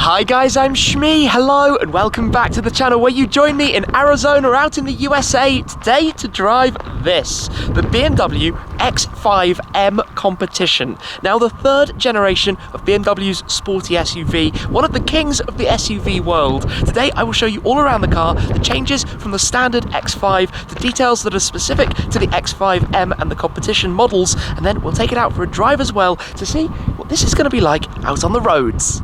Hi guys, I'm Shmee, hello and welcome back to the channel where you join me in Arizona or out in the USA today to drive this, the BMW X5 M Competition. Now the third generation of BMW's sporty SUV, one of the kings of the SUV world. Today I will show you all around the car, the changes from the standard X5, the details that are specific to the X5 M and the competition models, and then we'll take it out for a drive as well to see what this is going to be like out on the roads.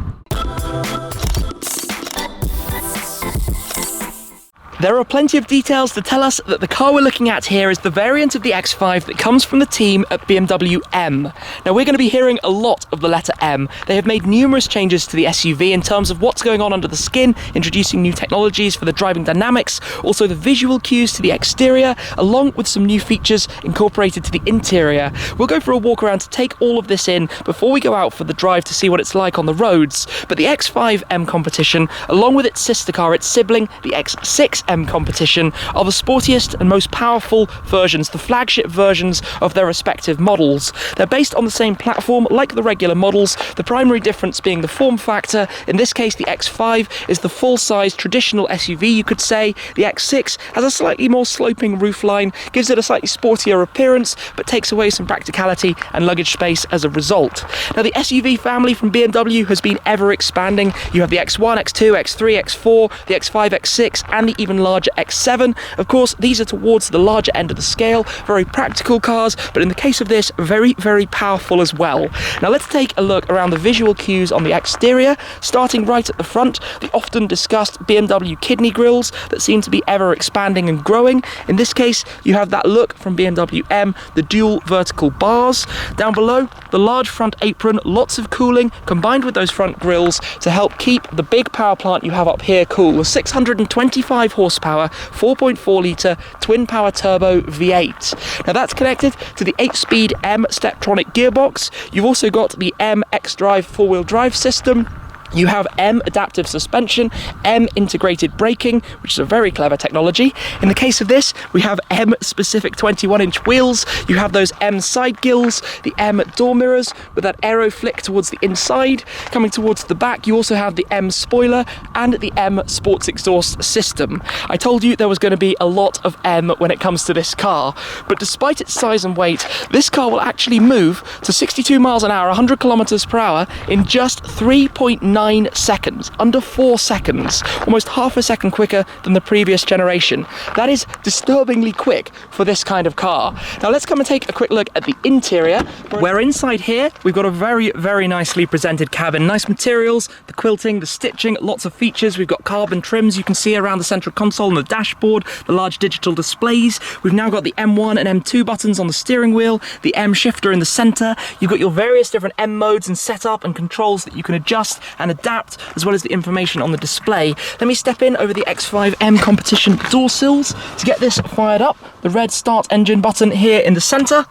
There are plenty of details to tell us that the car we're looking at here is the variant of the X5 that comes from the team at BMW M. Now we're going to be hearing a lot of the letter M. They have made numerous changes to the SUV in terms of what's going on under the skin, introducing new technologies for the driving dynamics, also the visual cues to the exterior, along with some new features incorporated to the interior. We'll go for a walk around to take all of this in before we go out for the drive to see what it's like on the roads. But the X5 M Competition, along with its sister car, its sibling, the X6 M Competition, are the sportiest and most powerful versions, the flagship versions of their respective models. They're based on the same platform like the regular models, the primary difference being the form factor. In this case, the X5 is the full-size traditional SUV, you could say. The X6 has a slightly more sloping roofline, gives it a slightly sportier appearance, but takes away some practicality and luggage space as a result. Now, the SUV family from BMW has been ever expanding. You have the X1, X2, X3, X4, the X5, X6, and the even larger X7. Of course, these are towards the larger end of the scale, very practical cars, but in the case of this, very, very powerful as well. Now let's take a look around the visual cues on the exterior, starting right at the front, the often discussed BMW kidney grills that seem to be ever expanding and growing. In this case, you have that look from BMW M, the dual vertical bars. Down below, the large front apron, lots of cooling, combined with those front grills to help keep the big power plant you have up here cool. The 625 horsepower, 4.4 litre TwinPower Turbo V8. Now that's connected to the 8-speed M Steptronic gearbox. You've also got the M xDrive four-wheel drive system. You have M adaptive suspension, M integrated braking, which is a very clever technology. In the case of this, we have M specific 21-inch wheels. You have those M side gills, the M door mirrors with that aero flick towards the inside. Coming towards the back, you also have the M spoiler and the M sports exhaust system. I told you there was going to be a lot of M when it comes to this car, but despite its size and weight, this car will actually move to 62 miles an hour, 100 kilometers per hour in just 3.9 seconds, under 4 seconds, almost half a second quicker than the previous generation. That is disturbingly quick for this kind of car. Now let's come and take a quick look at the interior, where inside here we've got a very, very nicely presented cabin. Nice materials, the quilting, the stitching, lots of features. We've got carbon trims you can see around the central console and the dashboard, the large digital displays. We've now got the M1 and M2 buttons on the steering wheel, the M shifter in the center. You've got your various different M modes and setup and controls that you can adjust and adapt, as well as the information on the display. Let me step in over the X5 M Competition door sills to get this fired up. The red start engine button here in the center.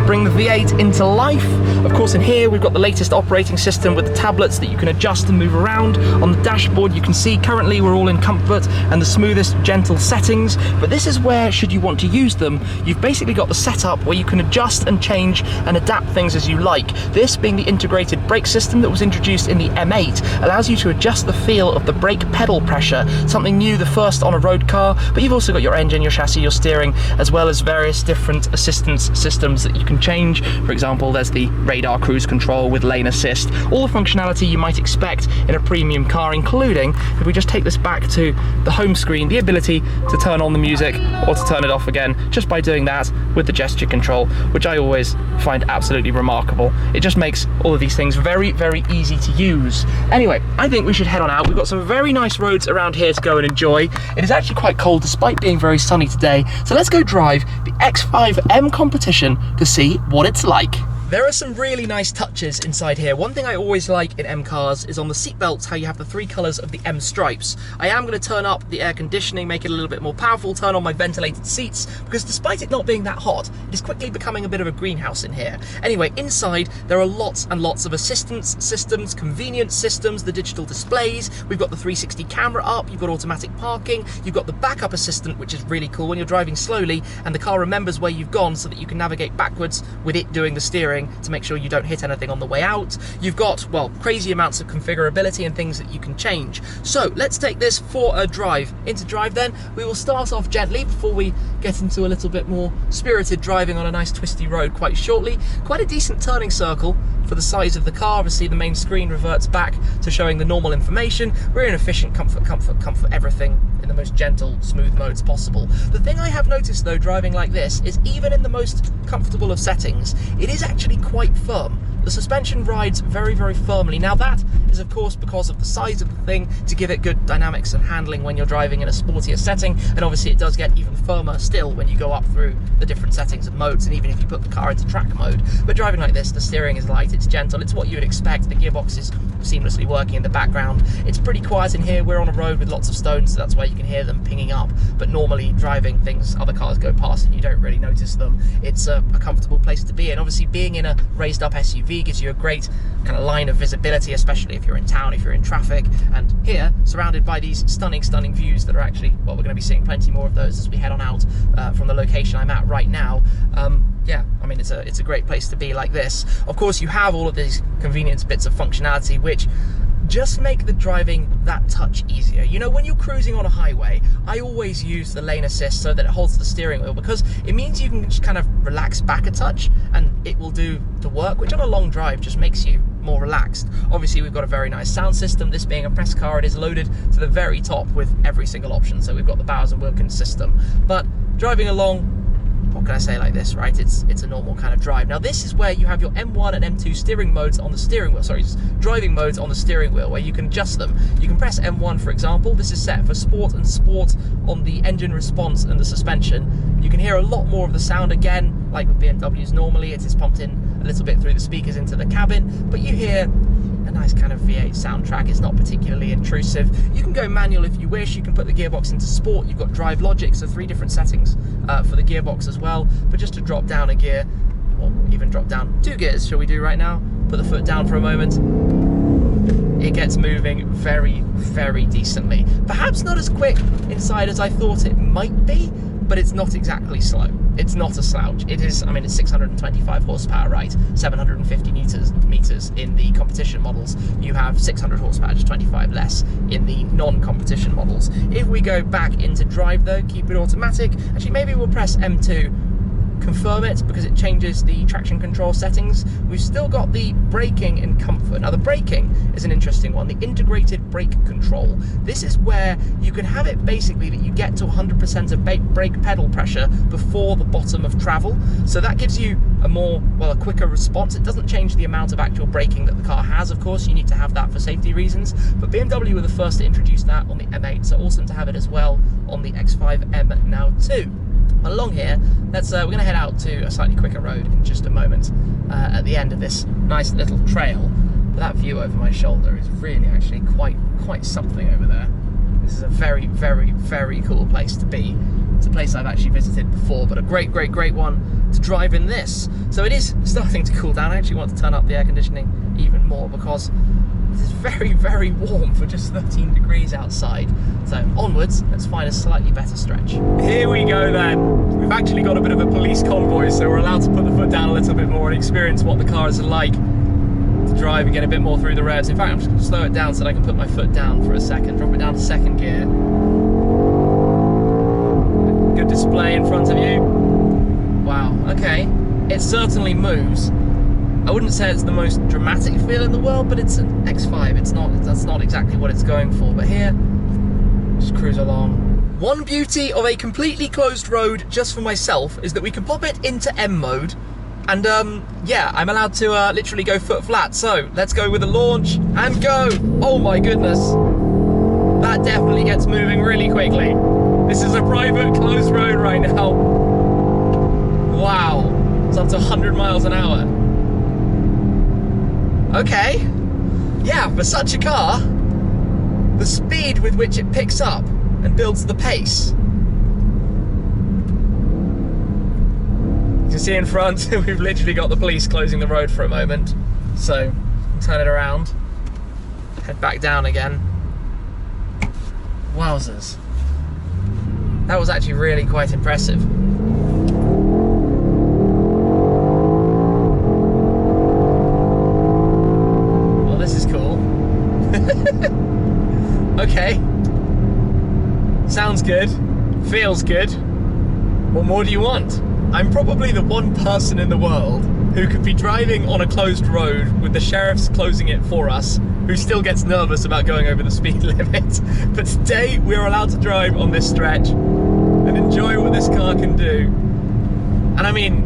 Bring the V8 into life. Of course, in here we've got the latest operating system with the tablets that you can adjust and move around. On the dashboard you can see currently we're all in comfort and the smoothest gentle settings, but this is where, should you want to use them, you've basically got the setup where you can adjust and change and adapt things as you like. This, being the integrated brake system that was introduced in the M8, allows you to adjust the feel of the brake pedal pressure, something new, the first on a road car, but you've also got your engine, your chassis, your steering, as well as various different assistance systems that you can change. For example, there's the radar cruise control with lane assist, all the functionality you might expect in a premium car, including, if we just take this back to the home screen, the ability to turn on the music or to turn it off again just by doing that with the gesture control, which I always find absolutely remarkable. It just makes all of these things very, very easy to use. Anyway, I think we should head on out. We've got some very nice roads around here to go and enjoy. It is actually quite cold despite being very sunny today, so let's go drive the X5 M Competition to see what it's like. There are some really nice touches inside here. One thing I always like in M cars is on the seat belts how you have the 3 colours of the M stripes. I am going to turn up the air conditioning, make it a little bit more powerful, turn on my ventilated seats, because despite it not being that hot, it is quickly becoming a bit of a greenhouse in here. Anyway, inside there are lots and lots of assistance systems, convenience systems, the digital displays. We've got the 360 camera up, you've got automatic parking, you've got the backup assistant, which is really cool when you're driving slowly and the car remembers where you've gone so that you can navigate backwards with it doing the steering. steering to make sure you don't hit anything on the way out. You've got, well, crazy amounts of configurability and things that you can change. So let's take this for a drive. Into drive then, we will start off gently before we get into a little bit more spirited driving on a nice twisty road quite shortly. Quite a decent turning circle for the size of the car. Obviously the main screen reverts back to showing the normal information. We're in efficient, comfort, everything in the most gentle, smooth modes possible. The thing I have noticed though, driving like this, is even in the most comfortable of settings, it is actually quite firm. The suspension rides very, very firmly. Now that is of course because of the size of the thing, to give it good dynamics and handling when you're driving in a sportier setting, and obviously it does get even firmer still when you go up through the different settings and modes, and even if you put the car into track mode. But driving like this, the steering is light, it's gentle, it's what you would expect. The gearbox is seamlessly working in the background. It's pretty quiet in here. We're on a road with lots of stones, so that's why you can hear them pinging up, but normally driving things, other cars go past and you don't really notice them. It's a comfortable place to be, and obviously being in a raised up SUV gives you a great kind of line of visibility, especially if you're in town, if you're in traffic. And here, surrounded by these stunning views that are actually, well, we're going to be seeing plenty more of those as we head on out from the location I'm at right now. Yeah, I mean, it's a great place to be like this. Of course, you have all of these convenience bits of functionality which just make the driving that touch easier. You know, when you're cruising on a highway, I always use the lane assist so that it holds the steering wheel, because it means you can just kind of relax back a touch and it will do the work, which on a long drive just makes you more relaxed. Obviously we've got a very nice sound system. This being a press car, it is loaded to the very top with every single option. So we've got the Bowers and Wilkins system. But driving along, what can I say like this, right? It's a normal kind of drive. Now this is where you have your M1 and M2 steering modes on the steering wheel, sorry, driving modes on the steering wheel, where you can adjust them. You can press M1, for example. This is set for sport, and sport on the engine response and the suspension. You can hear a lot more of the sound again, like with BMWs normally. It is pumped in a little bit through the speakers into the cabin, but you hear a nice kind of V8 soundtrack. It's not particularly intrusive. You can go manual if you wish. You can put the gearbox into sport. You've got drive logic, so 3 different settings for the gearbox as well. But just to drop down a gear, or even drop down 2 gears, shall we do right now? Put the foot down for a moment. It gets moving very, very decently. Perhaps not as quick inside as I thought it might be, but it's not exactly slow. It's not a slouch. It is, I mean, it's 625 horsepower, right? 750 meters in the competition models. You have 600 horsepower, just 25 less in the non-competition models. If we go back into drive though, keep it automatic. Actually, maybe we'll press M2, confirm it, because it changes the traction control settings. We've still got the braking and comfort. Now the braking is an interesting one, the integrated brake control. This is where you can have it basically that you get to 100% of brake pedal pressure before the bottom of travel. So that gives you a more, well, a quicker response. It doesn't change the amount of actual braking that the car has, of course. You need to have that for safety reasons, but BMW were the first to introduce that on the M8, so awesome to have it as well on the X5M now too. Along here, we're going to head out to a slightly quicker road in just a moment at the end of this nice little trail. But that view over my shoulder is really actually quite something over there. This is a very, very, very cool place to be. It's a place I've actually visited before, but a great one to drive in this. So it is starting to cool down. I actually want to turn up the air conditioning even more, because it is very, very warm for just 13 degrees outside. So onwards, let's find a slightly better stretch. Here we go then. We've actually got a bit of a police convoy, so we're allowed to put the foot down a little bit more and experience what the cars are like to drive and get a bit more through the revs. In fact, I'm just going to slow it down so that I can put my foot down for a second, drop it down to 2nd gear. Good display in front of you. Wow, okay. It certainly moves. I wouldn't say it's the most dramatic feel in the world, but it's an X5. That's not exactly what it's going for. But here, just cruise along. One beauty of a completely closed road just for myself is that we can pop it into M mode, and yeah, I'm allowed to literally go foot flat. So let's go with a launch and go. Oh my goodness, that definitely gets moving really quickly. This is a private closed road right now. Wow, it's up to 100 miles an hour. Okay, yeah, for such a car, the speed with which it picks up and builds the pace. You can see in front, we've literally got the police closing the road for a moment. So, turn it around, head back down again. Wowzers. That was actually really quite impressive. Okay. Sounds good. Feels good. What more do you want? I'm probably the one person in the world who could be driving on a closed road with the sheriffs closing it for us, who still gets nervous about going over the speed limit. But today we're allowed to drive on this stretch and enjoy what this car can do. And I mean,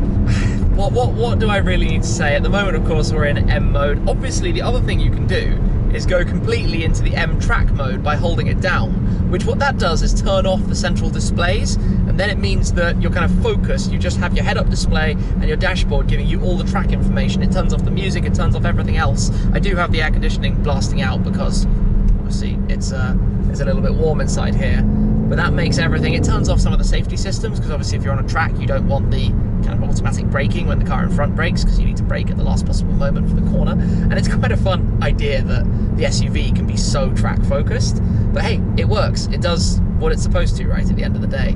what do I really need to say? At the moment, of course, we're in M mode. Obviously, the other thing you can do is go completely into the M track mode by holding it down, which what that does is turn off the central displays, and then it means that you're kind of focused. You just have your head-up display and your dashboard giving you all the track information. It turns off the music, it turns off everything else. I do have the air conditioning blasting out because obviously it's a little bit warm inside here, but that makes everything. It turns off some of the safety systems, because obviously if you're on a track you don't want the kind of automatic braking when the car in front brakes, because you need to brake at the last possible moment for the corner. And it's quite a fun idea that the SUV can be so track focused, but hey, it works. It does what it's supposed to, right, at the end of the day.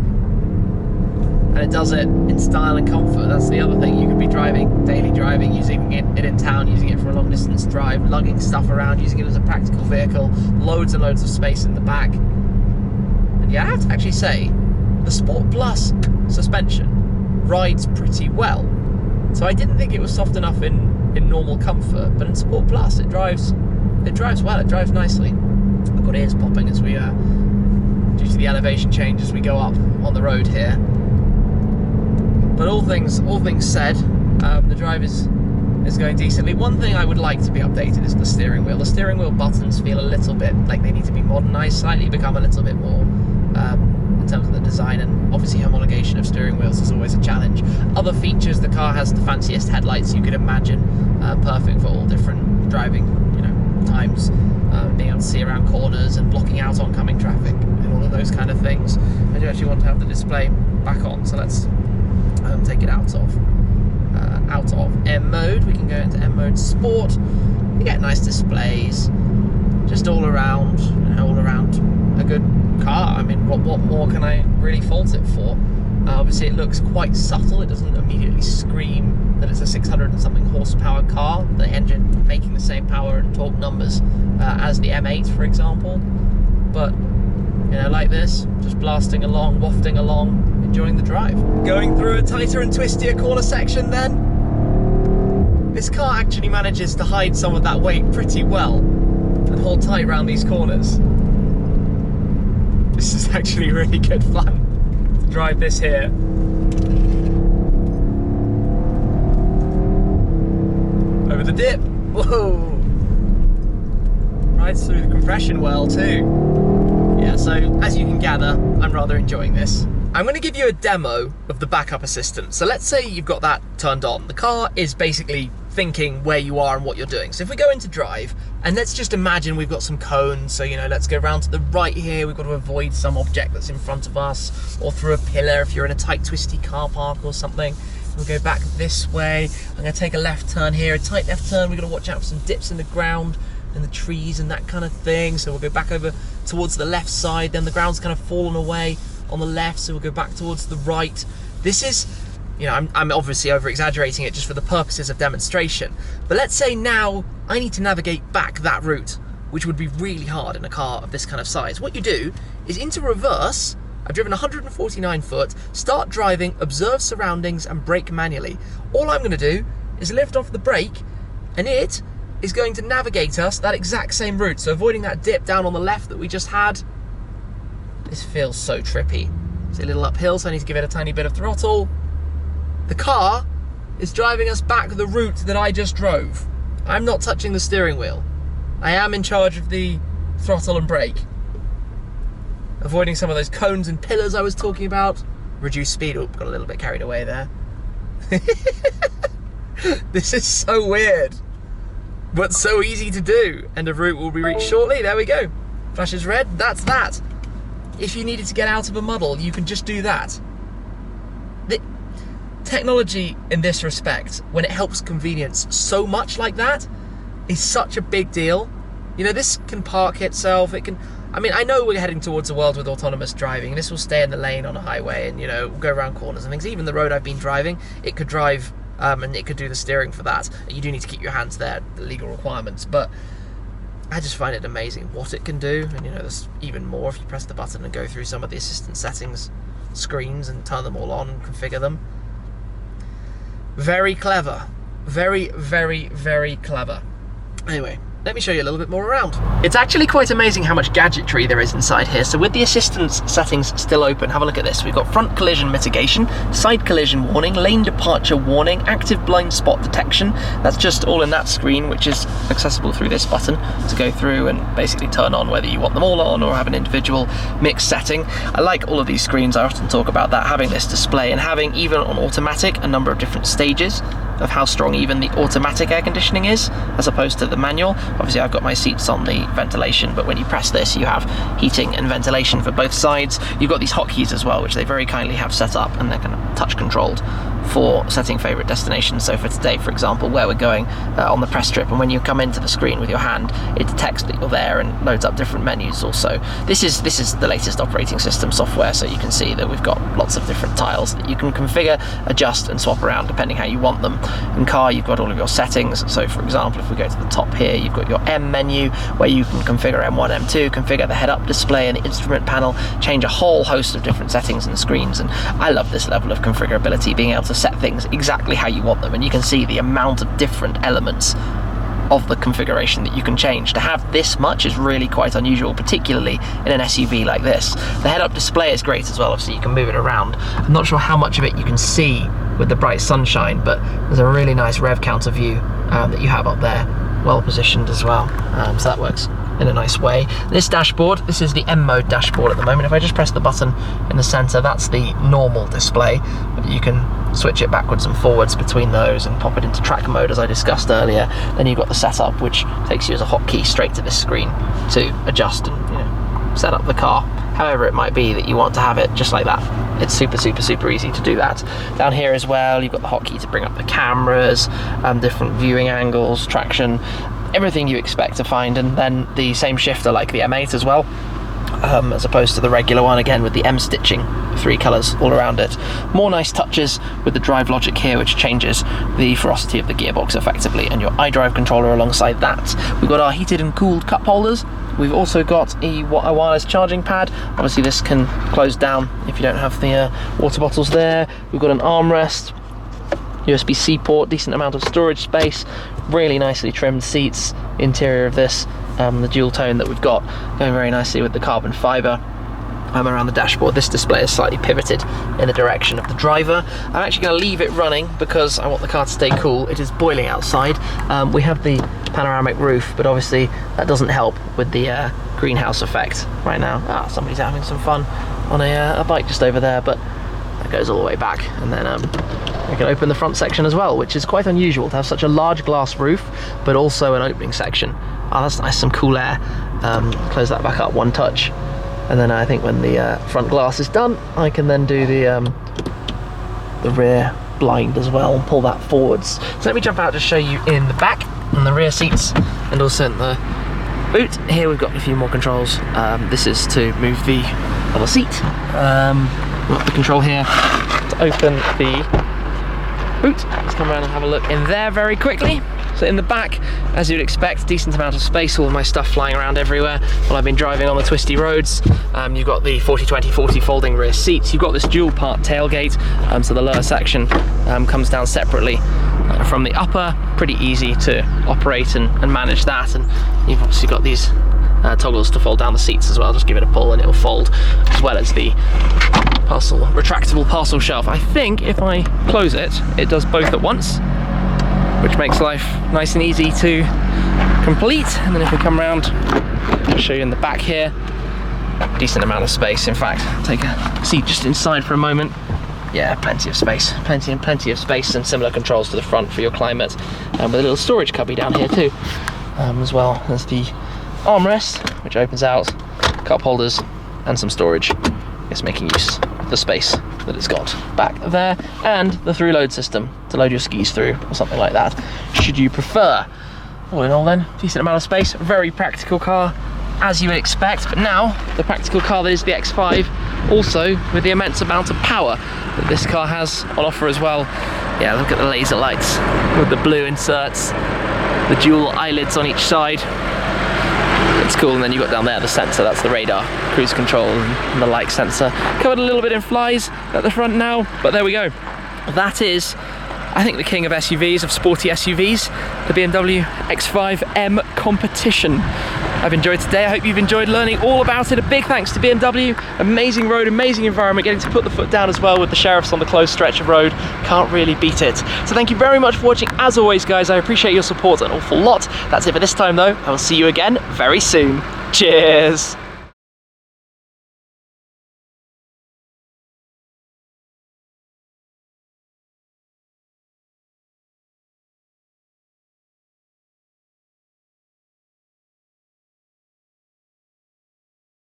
And it does it in style and comfort. That's the other thing. You could be driving, daily driving, using it in town, using it for a long distance drive, lugging stuff around, using it as a practical vehicle, loads and loads of space in the back. And yeah, I have to actually say, the Sport Plus suspension rides pretty well. So I didn't think it was soft enough in normal comfort, but in Sport Plus it drives well, it drives nicely. I've got ears popping as we due to the elevation change as we go up on the road here. But all things said, the drive is going decently. One thing I would like to be updated is the steering wheel. The steering wheel buttons feel a little bit like they need to be modernised slightly, become a little bit more in terms of the design, and obviously homologation of steering wheels is always a challenge. Other features, the car has the fanciest headlights you could imagine, perfect for all different driving, times, being able to see around corners and blocking out oncoming traffic and all of those kind of things. I do actually want to have the display back on, so let's take it out of M mode. We can go into M mode Sport. You get nice displays, just all around a good car. I mean, what more can I really fault it for? Obviously it looks quite subtle. It doesn't immediately scream that it's a 600 and something horsepower car, the engine making the same power and torque numbers as the M8, for example. But like this, just blasting along, wafting along, enjoying the drive. Going through a tighter and twistier corner section then. This car actually manages to hide some of that weight pretty well and hold tight around these corners. This is actually really good fun to drive this here. Over the dip, whoa! Rides through the compression well too. Yeah, so as you can gather, I'm rather enjoying this. I'm going to give you a demo of the backup assistant. So let's say you've got that turned on. The car is basically thinking where you are and what you're doing. So if we go into drive, and let's just imagine we've got some cones, so let's go round to the right here. We've got to avoid some object that's in front of us, or through a pillar if you're in a tight twisty car park or something. We'll go back this way. I'm going to take a left turn here, a tight left turn. We've got to watch out for some dips in the ground and the trees and that kind of thing. So we'll go back over towards the left side, then the ground's kind of fallen away on the left, so we'll go back towards the right. This is, I'm obviously over exaggerating it just for the purposes of demonstration, but let's say now I need to navigate back that route, which would be really hard in a car of this kind of size. What you do is into reverse. I've driven 149 foot, start driving, observe surroundings and brake manually. All I'm going to do is lift off the brake, and it is going to navigate us that exact same route, so avoiding that dip down on the left that we just had. This feels so trippy. It's a little uphill, so I need to give it a tiny bit of throttle. The car is driving us back the route that I just drove. I'm not touching the steering wheel. I am in charge of the throttle and brake. Avoiding some of those cones and pillars I was talking about. Reduce speed. Oh, got a little bit carried away there. This is so weird, but so easy to do. End of route will be reached shortly. There we go. Flashes red. That's that. If you needed to get out of a muddle, you can just do that. The technology in this respect, when it helps convenience so much like that, is such a big deal. This can park itself. It can. I mean, I know we're heading towards a world with autonomous driving. This will stay in the lane on a highway and, go around corners and things. Even the road I've been driving, it could drive and it could do the steering for that. You do need to keep your hands there, the legal requirements. But I just find it amazing what it can do, and you know, there's even more if you press the button and go through some of the assistant settings screens and turn them all on and configure them. Very clever. Very, very, very clever. Anyway, let me show you a little bit more around. It's actually quite amazing how much gadgetry there is inside here. So with the assistance settings still open, have a look at this. We've got front collision mitigation, side collision warning, lane departure warning, active blind spot detection. That's just all in that screen, which is accessible through this button to go through and basically turn on whether you want them all on or have an individual mixed setting. I like all of these screens. I often talk about that, having this display and having, even on automatic, a number of different stages of how strong even the automatic air conditioning is as opposed to the manual. Obviously I've got my seats on the ventilation, but when you press this you have heating and ventilation for both sides. You've got these hotkeys as well, which they very kindly have set up, and they're kind of touch controlled for setting favourite destinations. So for today, for example, where we're going on the press trip, and when you come into the screen with your hand, it detects that you're there and loads up different menus also. This is the latest operating system software, so you can see that we've got lots of different tiles that you can configure, adjust and swap around depending how you want them. In car, you've got all of your settings. So for example, if we go to the top here, you've got your M menu where you can configure M1, M2, configure the head-up display and the instrument panel, change a whole host of different settings and screens. And I love this level of configurability, being able to set things exactly how you want them, and you can see the amount of different elements of the configuration that you can change. To have this much is really quite unusual, particularly in an SUV like this. The head-up display is great as well, obviously you can move it around. I'm not sure how much of it you can see with the bright sunshine, but there's a really nice rev counter view that you have up there, well positioned as well, so that works in a nice way. This dashboard, this is the M mode dashboard at the moment. If I just press the button in the center, that's the normal display, but you can switch it backwards and forwards between those and pop it into track mode as I discussed earlier. Then you've got the setup, which takes you as a hotkey straight to this screen to adjust and, you know, set up the car however it might be that you want to have it, just like that. It's super, super, super easy to do that. Down here as well, you've got the hotkey to bring up the cameras, different viewing angles, traction, everything you expect to find, and then the same shifter like the M8 as well, as opposed to the regular one, again with the M stitching, 3 colours all around it. More nice touches with the drive logic here, which changes the ferocity of the gearbox effectively, and your iDrive controller alongside that. We've got our heated and cooled cup holders. We've also got a wireless charging pad. Obviously this can close down if you don't have the water bottles there. We've got an armrest, USB-C port, decent amount of storage space, really nicely trimmed seats. Interior of this, the dual tone that we've got going very nicely with the carbon fibre. Around the dashboard, this display is slightly pivoted in the direction of the driver. I'm actually going to leave it running because I want the car to stay cool. It is boiling outside. We have the panoramic roof, but obviously that doesn't help with the greenhouse effect right now. Somebody's having some fun on a bike just over there, but that goes all the way back. And then we can open the front section as well, which is quite unusual to have such a large glass roof, but also an opening section. That's nice, some cool air. Close that back up, one touch. And then I think when the front glass is done, I can then do the rear blind as well and pull that forwards. So let me jump out to show you in the back and the rear seats, and also in the boot. Here we've got a few more controls. This is to move the other seat. We've got the control here to open the boot. Let's come around and have a look in there very quickly. So in the back, as you'd expect, decent amount of space, all of my stuff flying around everywhere while I've been driving on the twisty roads. You've got the 40-20-40 folding rear seats. You've got this dual part tailgate, so the lower section comes down separately from the upper. Pretty easy to operate and manage that. And you've obviously got these toggles to fold down the seats as well. Just give it a pull and it'll fold, as well as the retractable parcel shelf. I think if I close it, it does both at once, which makes life nice and easy to complete. And then if we come around, I'll show you in the back here, decent amount of space. In fact, take a seat just inside for a moment. Yeah, plenty of space, plenty of space, and similar controls to the front for your climate, with a little storage cubby down here too, as well as the armrest, which opens out, cup holders, and some storage. It's making use of the space that it's got back there, and the through load system to load your skis through or something like that, should you prefer. All in all then, decent amount of space, very practical car as you would expect, but now the practical car that is the X5, also with the immense amount of power that this car has on offer as well. Yeah, look at the laser lights with the blue inserts, the dual eyelids on each side. That's cool. And then you've got down there the sensor, that's the radar, cruise control and the light sensor. Covered a little bit in flies at the front now, but there we go. That is, I think, the king of SUVs, of sporty SUVs, the BMW X5 M Competition. I've enjoyed today. I hope you've enjoyed learning all about it. A big thanks to BMW. Amazing road, amazing environment, getting to put the foot down as well with the sheriffs on the closed stretch of road. Can't really beat it. So thank you very much for watching. As always, guys, I appreciate your support an awful lot. That's it for this time, though. I will see you again very soon. Cheers.